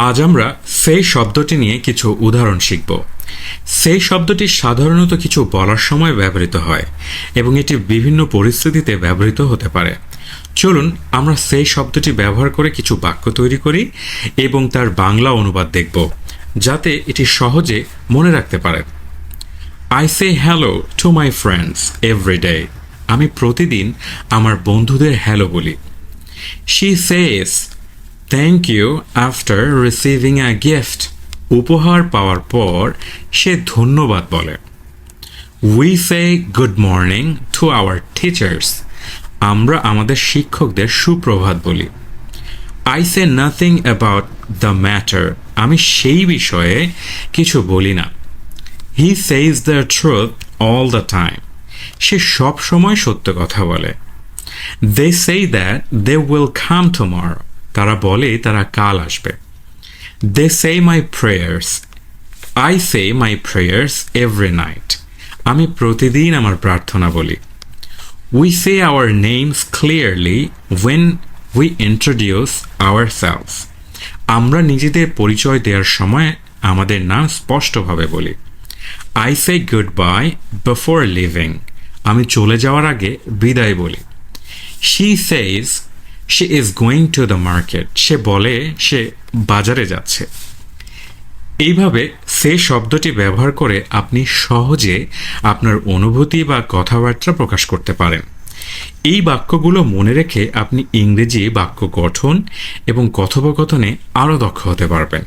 আজ আমরা সেই শব্দটি নিয়ে কিছু উদাহরণ শিখব। সেই শব্দটি সাধারণত কিছু বলার সময় ব্যবহৃত হয় এবং এটি বিভিন্ন পরিস্থিতিতে ব্যবহৃত হতে পারে। চলুন আমরা সেই শব্দটি ব্যবহার করে কিছু বাক্য তৈরি করি এবং তার বাংলা অনুবাদ দেখব, যাতে এটি সহজে মনে রাখতে পারেন। I say hello to my friends every day. আমি প্রতিদিন আমার বন্ধুদের হ্যালো বলি। She says thank you after receiving a gift. উপহার পাওয়ার পর সে ধন্যবাদ বলে। We say good morning to our teachers. আমরা আমাদের শিক্ষকদের সুপ্রভাত বলি। I say nothing about the matter. আমি সেই বিষয়ে কিছু বলি না। He says the truth all the time. সে সব সময় সত্য কথা বলে। They say that they will come tomorrow. তারা বলে তারা কাল আসবে। They say my prayers. I say my prayers every night. আমি প্রতিদিন আমার প্রার্থনা বলি। We say our names clearly when we introduce ourselves. আমরা নিজেদের পরিচয় দেওয়ার সময় আমাদের নাম স্পষ্টভাবে বলি। I say goodbye before leaving. আমি চলে যাওয়ার আগে বিদায় বলি। She says she is going to the market. সে বলে সে বাজারে যাচ্ছে। এইভাবে সে শব্দটি ব্যবহার করে আপনি সহজে আপনার অনুভূতি বা কথাবার্তা প্রকাশ করতে পারেন। এই বাক্যগুলো মনে রেখে আপনি ইংরেজি বাক্য গঠন এবং কথোপকথনে আরও দক্ষ হতে পারবেন।